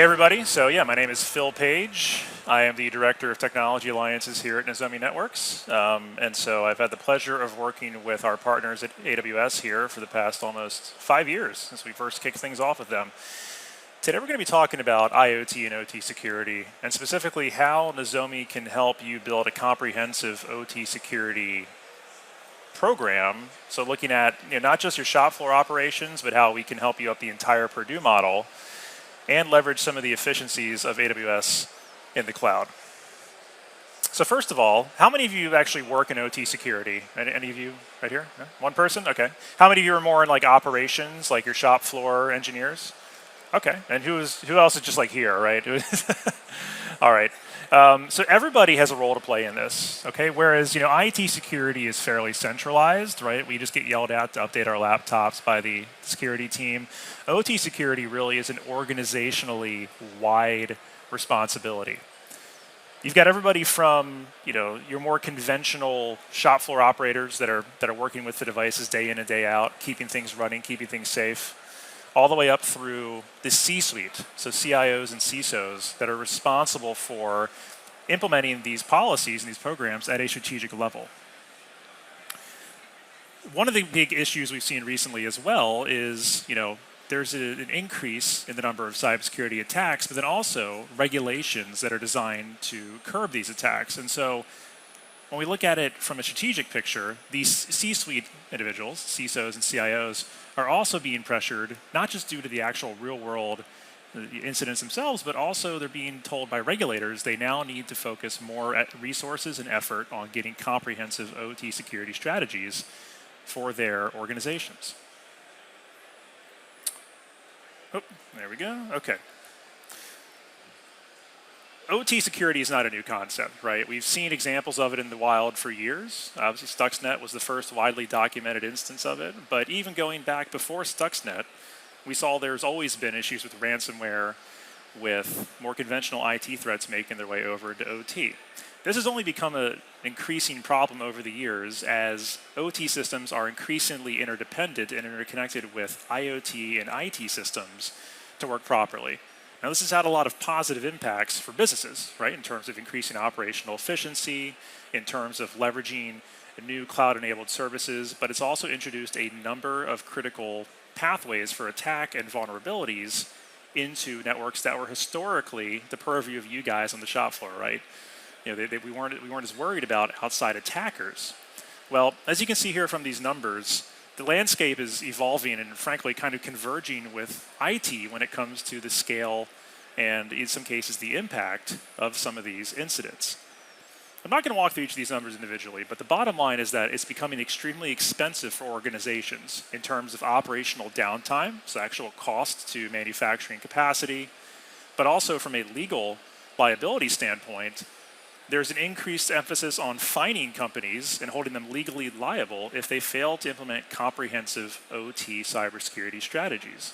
Hey everybody, so yeah, my name is Phil Page. I am the Director of Technology Alliances here at Nozomi Networks. And so I've had the pleasure of working with our partners at AWS here for the past almost 5 years since we first kicked things off with them. Today we're going to be talking about IoT and OT security, and specifically how Nozomi can help you build a comprehensive OT security program. So looking at not just your shop floor operations, but how we can help you up the entire Purdue model and leverage some of the efficiencies of AWS in the cloud. So first of all, how many of you actually work in OT security? Any of you right here? No? One person? Okay. How many of you are more in like operations, like your shop floor engineers? Okay. And who else is just like here, right? All right. So everybody has a role to play in this, okay? Whereas, IT security is fairly centralized, right? We just get yelled at to update our laptops by the security team. OT security really is an organizationally wide responsibility. You've got everybody from, your more conventional shop floor operators that are working with the devices day in and day out, keeping things running, keeping things safe, all the way up through the C-suite, so CIOs and CISOs that are responsible for implementing these policies and these programs at a strategic level. One of the big issues we've seen recently as well is, there's an increase in the number of cybersecurity attacks, but then also regulations that are designed to curb these attacks. And so when we look at it from a strategic picture, these C-suite individuals, CISOs and CIOs, are also being pressured, not just due to the actual real-world incidents themselves, but also they're being told by regulators they now need to focus more resources and effort on getting comprehensive OT security strategies for their organizations. Oh, there we go. Okay. OT security is not a new concept, right? We've seen examples of it in the wild for years. Obviously, Stuxnet was the first widely documented instance of it. But even going back before Stuxnet, we saw there's always been issues with ransomware, with more conventional IT threats making their way over into OT. This has only become an increasing problem over the years as OT systems are increasingly interdependent and interconnected with IoT and IT systems to work properly. Now, this has had a lot of positive impacts for businesses, right, in terms of increasing operational efficiency, in terms of leveraging new cloud-enabled services, but it's also introduced a number of critical pathways for attack and vulnerabilities into networks that were historically the purview of you guys on the shop floor, right? We weren't as worried about outside attackers. Well, as you can see here from these numbers, the landscape is evolving and frankly kind of converging with IT when it comes to the scale and in some cases the impact of some of these incidents. I'm not going to walk through each of these numbers individually, but the bottom line is that it's becoming extremely expensive for organizations in terms of operational downtime, so actual cost to manufacturing capacity, but also from a legal liability standpoint, there's an increased emphasis on fining companies and holding them legally liable if they fail to implement comprehensive OT cybersecurity strategies.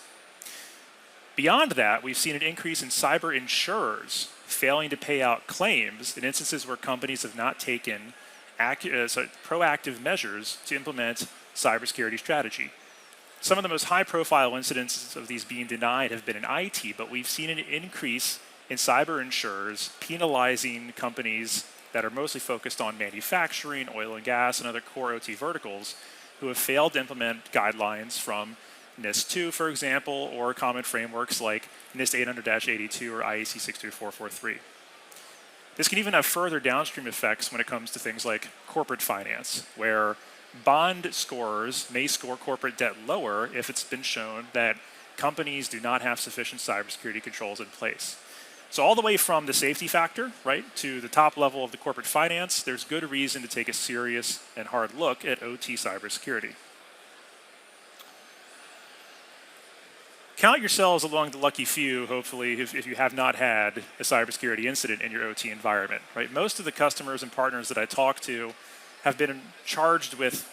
Beyond that, we've seen an increase in cyber insurers failing to pay out claims in instances where companies have not taken proactive measures to implement cybersecurity strategy. Some of the most high-profile incidents of these being denied have been in IT, but we've seen an increase in cyber insurers penalizing companies that are mostly focused on manufacturing, oil and gas, and other core OT verticals who have failed to implement guidelines from NIST 2, for example, or common frameworks like NIST 800-82 or IEC 62443. This can even have further downstream effects when it comes to things like corporate finance, where bond scorers may score corporate debt lower if it's been shown that companies do not have sufficient cybersecurity controls in place. So all the way from the safety factor, right, to the top level of the corporate finance, there's good reason to take a serious and hard look at OT cybersecurity. Count yourselves among the lucky few, hopefully, if you have not had a cybersecurity incident in your OT environment, right? Most of the customers and partners that I talk to have been charged with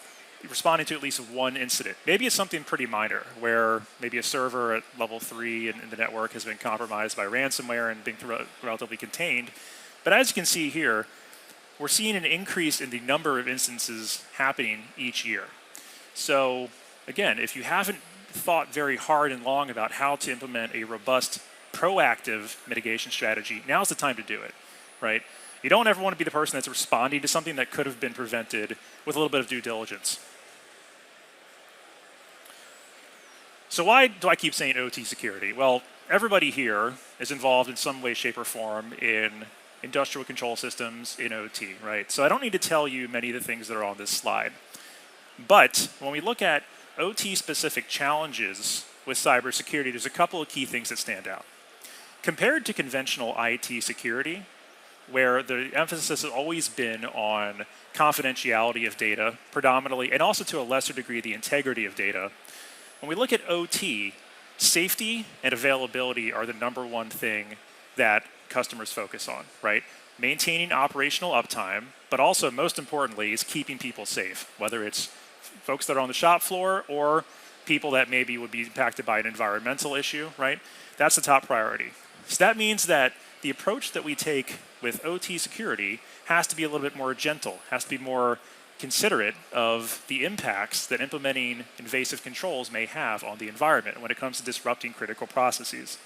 responding to at least one incident. Maybe it's something pretty minor, where maybe a server at level 3 in the network has been compromised by ransomware and being relatively contained. But as you can see here, we're seeing an increase in the number of instances happening each year. So again, if you haven't thought very hard and long about how to implement a robust proactive mitigation strategy, now's the time to do it, right? You don't ever want to be the person that's responding to something that could have been prevented with a little bit of due diligence. So why do I keep saying OT security? Well, everybody here is involved in some way, shape, or form in industrial control systems in OT, right? So I don't need to tell you many of the things that are on this slide. But when we look at OT-specific challenges with cybersecurity, there's a couple of key things that stand out. Compared to conventional IT security, where the emphasis has always been on confidentiality of data, predominantly, and also to a lesser degree, the integrity of data, when we look at OT, safety and availability are the number one thing that customers focus on, right? Maintaining operational uptime, but also most importantly is keeping people safe, whether it's folks that are on the shop floor or people that maybe would be impacted by an environmental issue, right? That's the top priority. So that means that the approach that we take with OT security has to be a little bit more gentle, has to be more considerate of the impacts that implementing invasive controls may have on the environment when it comes to disrupting critical processes.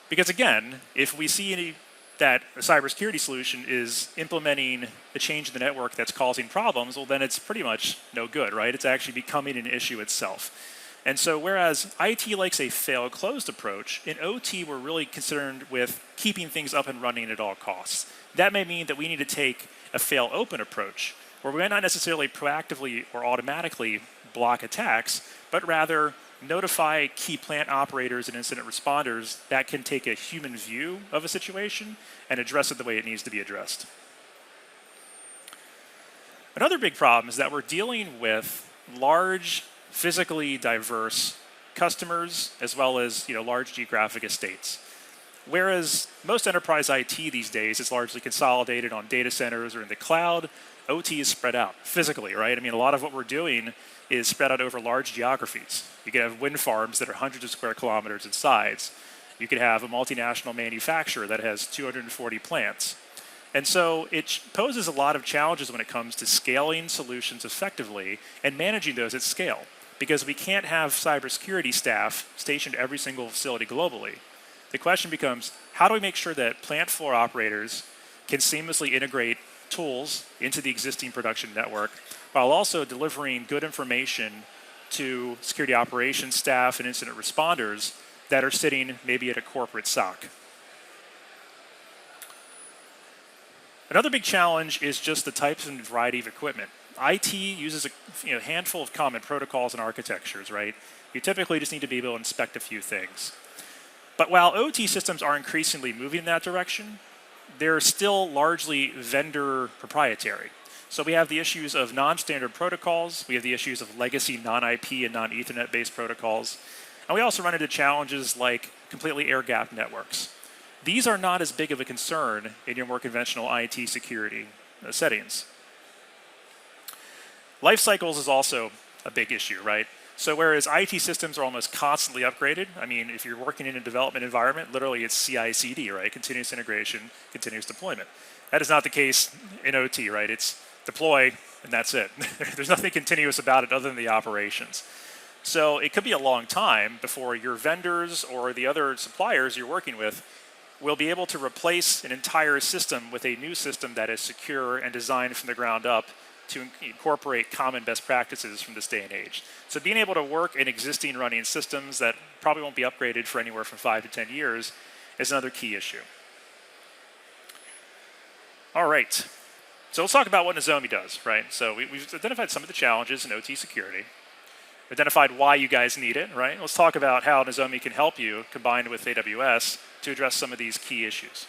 Because again, if we see that a cybersecurity solution is implementing a change in the network that's causing problems, well then it's pretty much no good, right? It's actually becoming an issue itself. And so whereas IT likes a fail-closed approach, in OT we're really concerned with keeping things up and running at all costs. That may mean that we need to take a fail-open approach, where we might not necessarily proactively or automatically block attacks, but rather notify key plant operators and incident responders that can take a human view of a situation and address it the way it needs to be addressed. Another big problem is that we're dealing with large, physically diverse customers as well as large geographic estates. Whereas most enterprise IT these days is largely consolidated on data centers or in the cloud, OT is spread out physically, right? I mean, a lot of what we're doing is spread out over large geographies. You could have wind farms that are hundreds of square kilometers in size. You could have a multinational manufacturer that has 240 plants. And so it poses a lot of challenges when it comes to scaling solutions effectively and managing those at scale, because we can't have cybersecurity staff stationed at every single facility globally. The question becomes, how do we make sure that plant floor operators can seamlessly integrate tools into the existing production network while also delivering good information to security operations staff and incident responders that are sitting maybe at a corporate SOC? Another big challenge is just the types and variety of equipment. IT uses a handful of common protocols and architectures, right? You typically just need to be able to inspect a few things. But while OT systems are increasingly moving in that direction, they're still largely vendor proprietary. So we have the issues of non-standard protocols, we have the issues of legacy non-IP and non-Ethernet based protocols, and we also run into challenges like completely air-gapped networks. These are not as big of a concern in your more conventional IT security settings. Life cycles is also a big issue, right? So whereas IT systems are almost constantly upgraded, I mean, if you're working in a development environment, literally it's CI/CD, right? Continuous integration, continuous deployment. That is not the case in OT, right? It's deploy, and that's it. There's nothing continuous about it other than the operations. So it could be a long time before your vendors or the other suppliers you're working with will be able to replace an entire system with a new system that is secure and designed from the ground up to incorporate common best practices from this day and age. So being able to work in existing running systems that probably won't be upgraded for anywhere from 5 to 10 years is another key issue. All right, so let's talk about what Nozomi does, right? So we've identified some of the challenges in OT security, identified why you guys need it, right? Let's talk about how Nozomi can help you combined with AWS to address some of these key issues.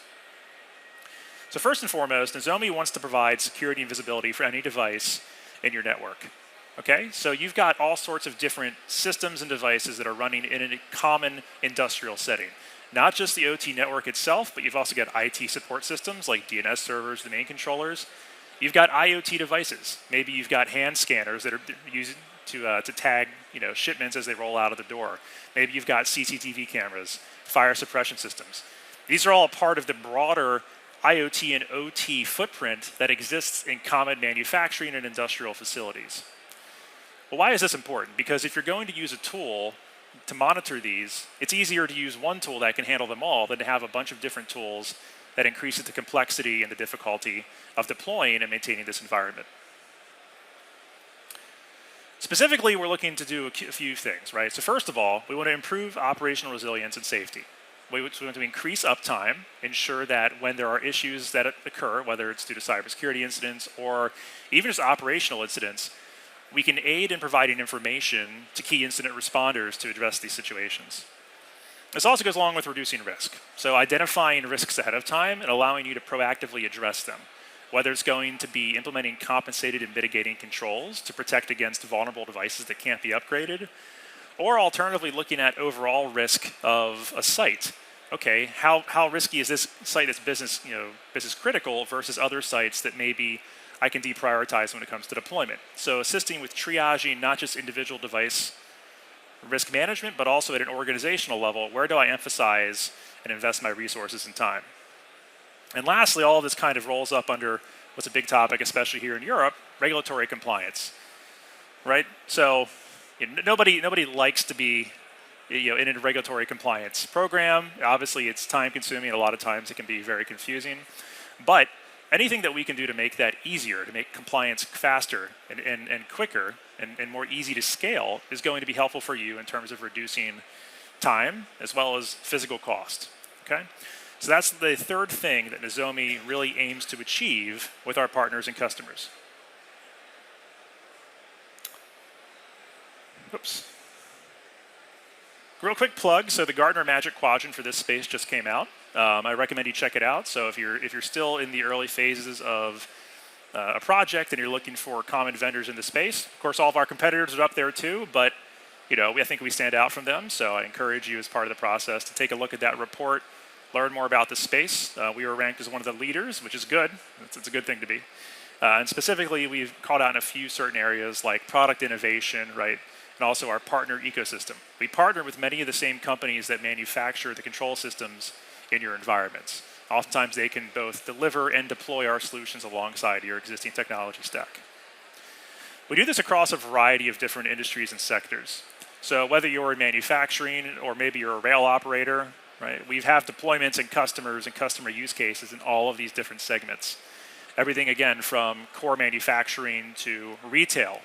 So first and foremost, Nozomi wants to provide security and visibility for any device in your network. Okay, so you've got all sorts of different systems and devices that are running in a common industrial setting. Not just the OT network itself, but you've also got IT support systems like DNS servers, domain controllers. You've got IoT devices. Maybe you've got hand scanners that are used to tag shipments as they roll out of the door. Maybe you've got CCTV cameras, fire suppression systems. These are all a part of the broader IoT and OT footprint that exists in common manufacturing and industrial facilities. Well, why is this important? Because if you're going to use a tool to monitor these, it's easier to use one tool that can handle them all than to have a bunch of different tools that increases the complexity and the difficulty of deploying and maintaining this environment. Specifically, we're looking to do a few things, right? So first of all, we want to improve operational resilience and safety. We want to increase uptime, ensure that when there are issues that occur, whether it's due to cybersecurity incidents or even just operational incidents, we can aid in providing information to key incident responders to address these situations. This also goes along with reducing risk. So identifying risks ahead of time and allowing you to proactively address them, whether it's going to be implementing compensated and mitigating controls to protect against vulnerable devices that can't be upgraded, or alternatively looking at overall risk of a site. Okay, how risky is this site that's business critical versus other sites that maybe I can deprioritize when it comes to deployment. So assisting with triaging not just individual device risk management, but also at an organizational level, where do I emphasize and invest my resources and time? And lastly, all of this kind of rolls up under what's a big topic, especially here in Europe, regulatory compliance, right? So nobody likes to be in a regulatory compliance program. Obviously, it's time consuming. A lot of times it can be very confusing, but anything that we can do to make that easier, to make compliance faster and quicker and more easy to scale is going to be helpful for you in terms of reducing time as well as physical cost, okay? So that's the third thing that Nozomi really aims to achieve with our partners and customers. Oops. Real quick plug, so the Gartner Magic Quadrant for this space just came out. I recommend you check it out. So if you're still in the early phases of a project and you're looking for common vendors in the space, of course all of our competitors are up there too, but I think we stand out from them. So I encourage you as part of the process to take a look at that report, learn more about the space. We were ranked as one of the leaders, which is good. It's a good thing to be. And specifically, we've called out in a few certain areas like product innovation, right? And also our partner ecosystem. We partner with many of the same companies that manufacture the control systems in your environments. Oftentimes they can both deliver and deploy our solutions alongside your existing technology stack. We do this across a variety of different industries and sectors. So whether you're in manufacturing or maybe you're a rail operator, right? We have deployments and customers and customer use cases in all of these different segments. Everything again from core manufacturing to retail.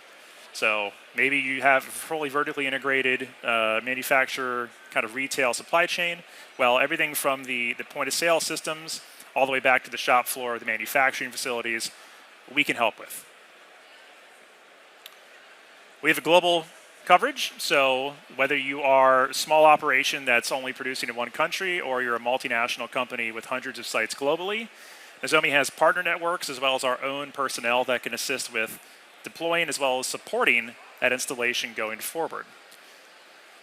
So maybe you have a fully vertically integrated manufacturer kind of retail supply chain. Well, everything from the point of sale systems all the way back to the shop floor, the manufacturing facilities, we can help with. We have a global coverage. So whether you are a small operation that's only producing in one country or you're a multinational company with hundreds of sites globally, Nozomi has partner networks as well as our own personnel that can assist with deploying as well as supporting that installation going forward.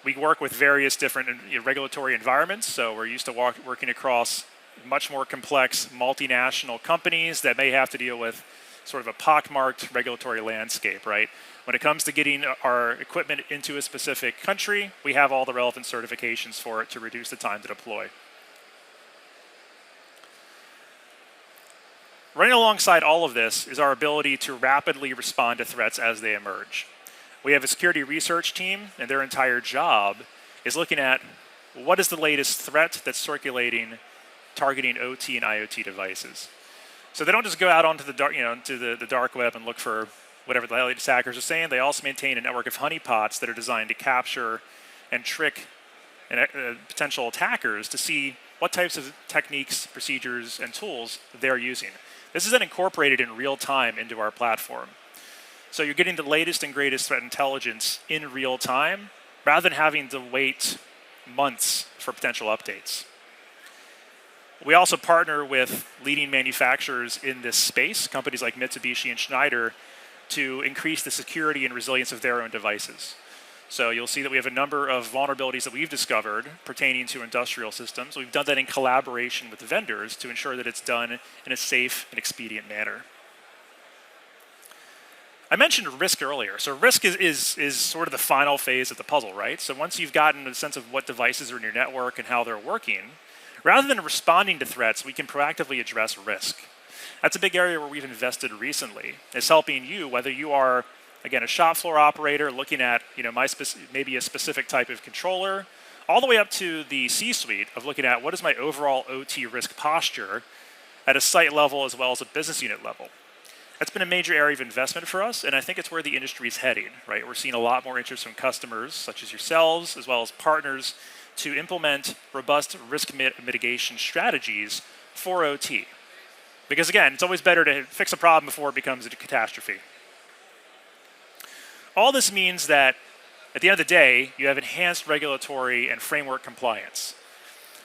We work with various different regulatory environments, so we're used to working across much more complex multinational companies that may have to deal with sort of a pockmarked regulatory landscape, right? When it comes to getting our equipment into a specific country, we have all the relevant certifications for it to reduce the time to deploy. Running alongside all of this is our ability to rapidly respond to threats as they emerge. We have a security research team, and their entire job is looking at what is the latest threat that's circulating, targeting OT and IoT devices. So they don't just go out onto the dark, to the dark web and look for whatever the latest hackers are saying. They also maintain a network of honeypots that are designed to capture and trick potential attackers to see what types of techniques, procedures, and tools they're using. This is then incorporated in real time into our platform. So you're getting the latest and greatest threat intelligence in real time, rather than having to wait months for potential updates. We also partner with leading manufacturers in this space, companies like Mitsubishi and Schneider, to increase the security and resilience of their own devices. So you'll see that we have a number of vulnerabilities that we've discovered pertaining to industrial systems. We've done that in collaboration with the vendors to ensure that it's done in a safe and expedient manner. I mentioned risk earlier. So risk is sort of the final phase of the puzzle, right? So once you've gotten a sense of what devices are in your network and how they're working, rather than responding to threats, we can proactively address risk. That's a big area where we've invested recently, is helping you, whether you are again, a shop floor operator looking at maybe a specific type of controller, all the way up to the C-suite of looking at what is my overall OT risk posture at a site level as well as a business unit level. That's been a major area of investment for us, and I think it's where the industry is heading, right? We're seeing a lot more interest from customers, such as yourselves, as well as partners, to implement robust risk mitigation strategies for OT. Because again, it's always better to fix a problem before it becomes a catastrophe. All this means that at the end of the day, you have enhanced regulatory and framework compliance.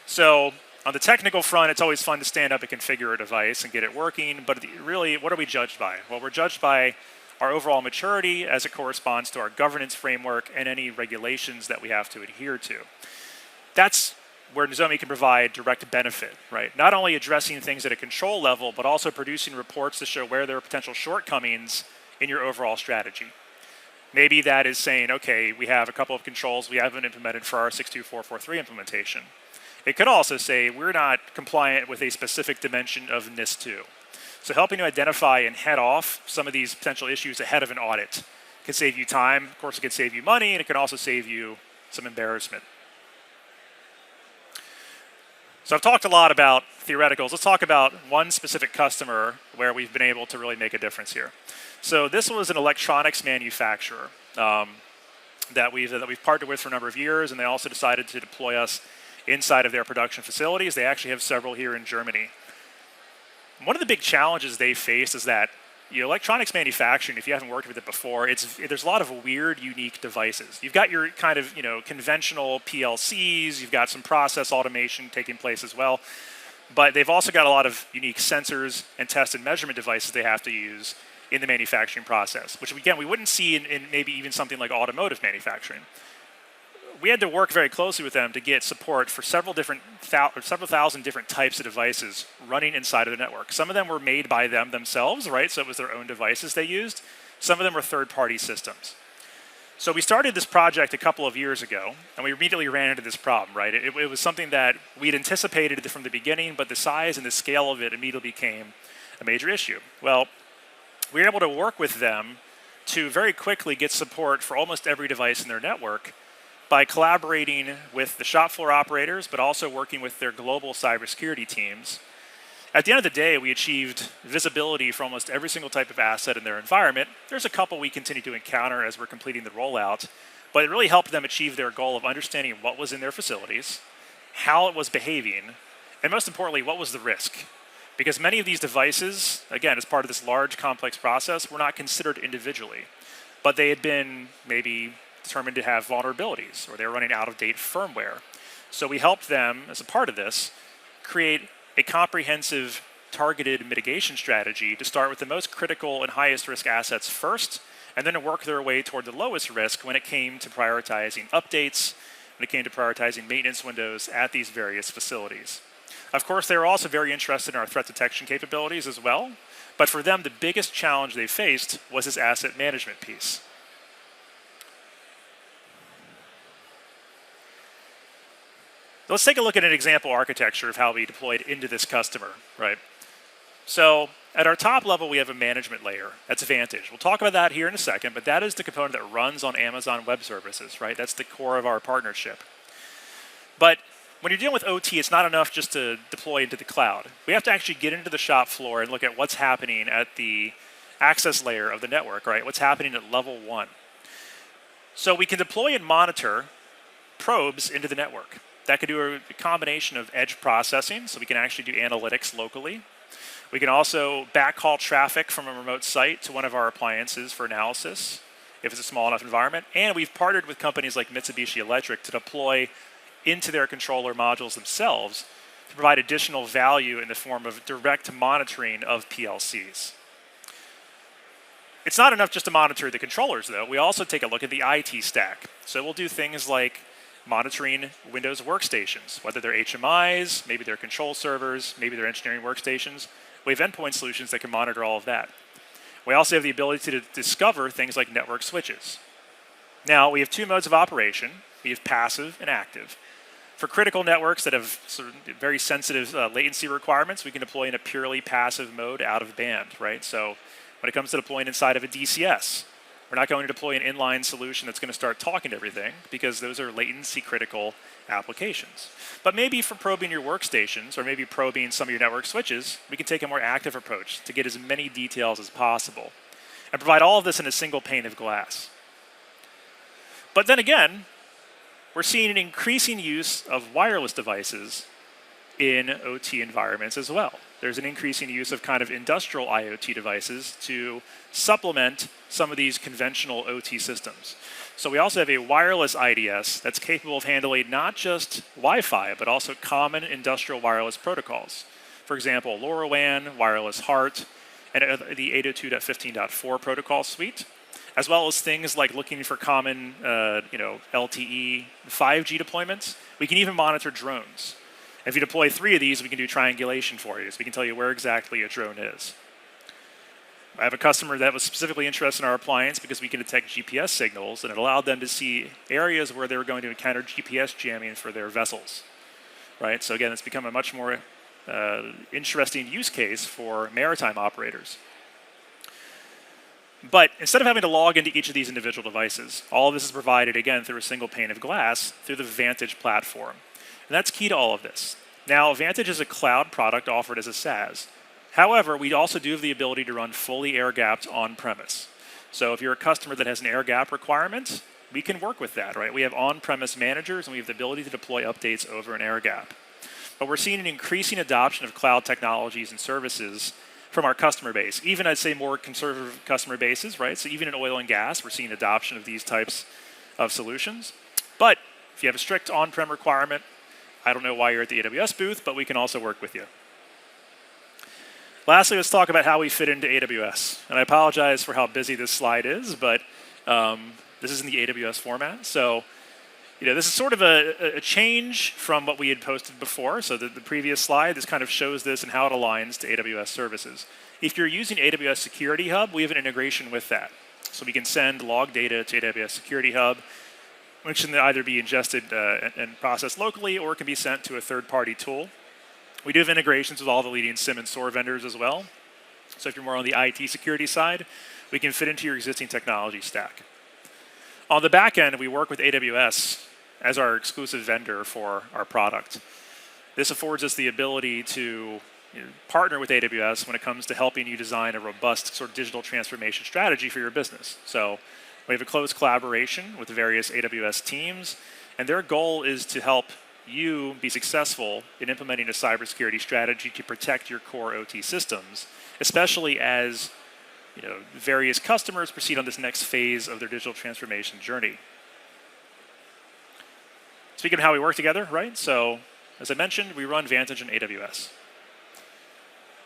So on the technical front, it's always fun to stand up and configure a device and get it working, but really, what are we judged by? Well, we're judged by our overall maturity as it corresponds to our governance framework and any regulations that we have to adhere to. That's where Nozomi can provide direct benefit, right? Not only addressing things at a control level, but also producing reports to show where there are potential shortcomings in your overall strategy. Maybe that is saying, okay, we have a couple of controls we haven't implemented for our 62443 implementation. It could also say we're not compliant with a specific dimension of NIS2. So helping to identify and head off some of these potential issues ahead of an audit can save you time. Of course, it can save you money, and it can also save you some embarrassment. So I've talked a lot about theoreticals. Let's talk about one specific customer where we've been able to really make a difference here. So this was an electronics manufacturer that we've partnered with for a number of years, and they also decided to deploy us inside of their production facilities. They actually have several here in Germany. One of the big challenges they face is that electronics manufacturing, if you haven't worked with it before, there's a lot of weird, unique devices. You've got your kind of conventional PLCs, you've got some process automation taking place as well, but they've also got a lot of unique sensors and test and measurement devices they have to use in the manufacturing process, which again, we wouldn't see in maybe even something like automotive manufacturing. We had to work very closely with them to get support for several thousand different types of devices running inside of the network. Some of them were made by them themselves, right? So it was their own devices they used. Some of them were third-party systems. So we started this project a couple of years ago, and we immediately ran into this problem, right? It was something that we'd anticipated from the beginning, but the size and the scale of it immediately became a major issue. Well, we were able to work with them to very quickly get support for almost every device in their network by collaborating with the shop floor operators, but also working with their global cybersecurity teams. At the end of the day, we achieved visibility for almost every single type of asset in their environment. There's a couple we continue to encounter as we're completing the rollout, but it really helped them achieve their goal of understanding what was in their facilities, how it was behaving, and most importantly, what was the risk. Because many of these devices, again, as part of this large, complex process, were not considered individually, but they had been maybe determined to have vulnerabilities, or they were running out-of-date firmware. So we helped them, as a part of this, create a comprehensive, targeted mitigation strategy to start with the most critical and highest risk assets first, and then to work their way toward the lowest risk when it came to prioritizing updates, when it came to prioritizing maintenance windows at these various facilities. Of course, they were also very interested in our threat detection capabilities as well, but for them, the biggest challenge they faced was this asset management piece. Let's take a look at an example architecture of how we deployed into this customer, right? So at our top level, we have a management layer. That's Vantage. We'll talk about that here in a second, but that is the component that runs on Amazon Web Services, right? That's the core of our partnership. But when you're dealing with OT, it's not enough just to deploy into the cloud. We have to actually get into the shop floor and look at what's happening at the access layer of the network, right? What's happening at level 1. So we can deploy and monitor probes into the network. That could do a combination of edge processing, so we can actually do analytics locally. We can also backhaul traffic from a remote site to one of our appliances for analysis, if it's a small enough environment. And we've partnered with companies like Mitsubishi Electric to deploy into their controller modules themselves to provide additional value in the form of direct monitoring of PLCs. It's not enough just to monitor the controllers, though. We also take a look at the IT stack. So we'll do things like monitoring Windows workstations, whether they're HMIs, maybe they're control servers, maybe they're engineering workstations. We have endpoint solutions that can monitor all of that. We also have the ability to discover things like network switches. Now, we have 2 modes of operation. We have passive and active. For critical networks that have sort of very sensitive latency requirements, we can deploy in a purely passive mode out of band, right? So when it comes to deploying inside of a DCS, We're not going to deploy an inline solution that's going to start talking to everything because those are latency critical applications. But maybe for probing your workstations or maybe probing some of your network switches, we can take a more active approach to get as many details as possible and provide all of this in a single pane of glass. But then again, we're seeing an increasing use of wireless devices in OT environments as well. There's an increasing use of kind of industrial IoT devices to supplement some of these conventional OT systems. So we also have a wireless IDS that's capable of handling not just Wi-Fi, but also common industrial wireless protocols. For example, LoRaWAN, wireless HART, and the 802.15.4 protocol suite, as well as things like looking for common LTE 5G deployments. We can even monitor drones. If you deploy 3 of these, we can do triangulation for you, so we can tell you where exactly a drone is. I have a customer that was specifically interested in our appliance because we can detect GPS signals, and it allowed them to see areas where they were going to encounter GPS jamming for their vessels. Right? So again, it's become a much more interesting use case for maritime operators. But instead of having to log into each of these individual devices, all of this is provided, again, through a single pane of glass through the Vantage platform. And that's key to all of this. Now, Vantage is a cloud product offered as a SaaS. However, we also do have the ability to run fully air-gapped on-premise. So if you're a customer that has an air-gap requirement, we can work with that, right? We have on-premise managers, and we have the ability to deploy updates over an air-gap. But we're seeing an increasing adoption of cloud technologies and services from our customer base. Even, I'd say, more conservative customer bases, right? So even in oil and gas, we're seeing adoption of these types of solutions. But if you have a strict on-prem requirement, I don't know why you're at the AWS booth, but we can also work with you. Lastly, let's talk about how we fit into AWS. And I apologize for how busy this slide is, but this is in the AWS format. So, this is sort of a change from what we had posted before. So the previous slide, this kind of shows this and how it aligns to AWS services. If you're using AWS Security Hub, we have an integration with that. So we can send log data to AWS Security Hub, which can either be ingested and processed locally, or it can be sent to a third-party tool. We do have integrations with all the leading SIEM and SOAR vendors as well. So if you're more on the IT security side, we can fit into your existing technology stack. On the back end, we work with AWS as our exclusive vendor for our product. This affords us the ability to partner with AWS when it comes to helping you design a robust sort of digital transformation strategy for your business. So we have a close collaboration with the various AWS teams, and their goal is to help you be successful in implementing a cybersecurity strategy to protect your core OT systems, especially as various customers proceed on this next phase of their digital transformation journey. Speaking of how we work together, right? So, as I mentioned, we run Vantage on AWS.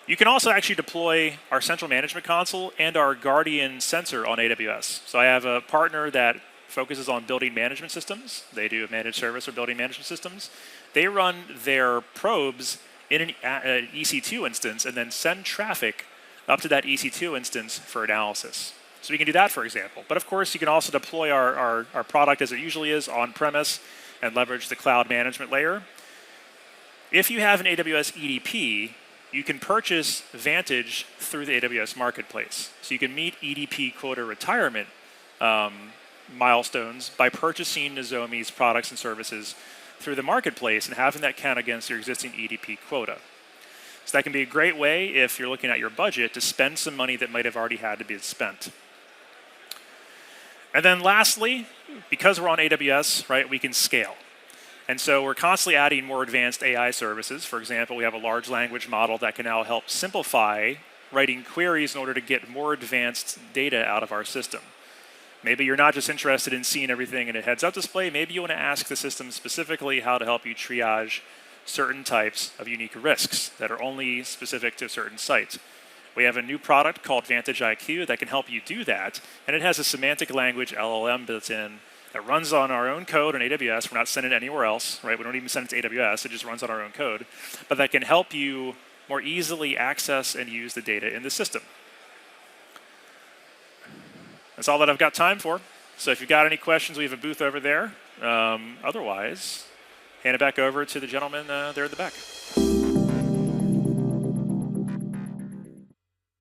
You can also actually deploy our central management console and our Guardian sensor on AWS. So I have a partner that focuses on building management systems. They do a managed service or building management systems. They run their probes in an EC2 instance and then send traffic up to that EC2 instance for analysis. So we can do that, for example. But of course, you can also deploy our product as it usually is on-premise and leverage the cloud management layer. If you have an AWS EDP, you can purchase Vantage through the AWS Marketplace. So you can meet EDP quota retirement milestones by purchasing Nozomi's products and services through the Marketplace and having that count against your existing EDP quota. So that can be a great way, if you're looking at your budget, to spend some money that might have already had to be spent. And then lastly, because we're on AWS, right, we can scale. And so we're constantly adding more advanced AI services. For example, we have a large language model that can now help simplify writing queries in order to get more advanced data out of our system. Maybe you're not just interested in seeing everything in a heads-up display. Maybe you want to ask the system specifically how to help you triage certain types of unique risks that are only specific to certain sites. We have a new product called Vantage IQ that can help you do that, and it has a semantic language LLM built in that runs on our own code on AWS. We're not sending it anywhere else, right? We don't even send it to AWS. It just runs on our own code, but that can help you more easily access and use the data in the system. That's all that I've got time for. So if you've got any questions, we have a booth over there. Otherwise, hand it back over to the gentleman there at the back.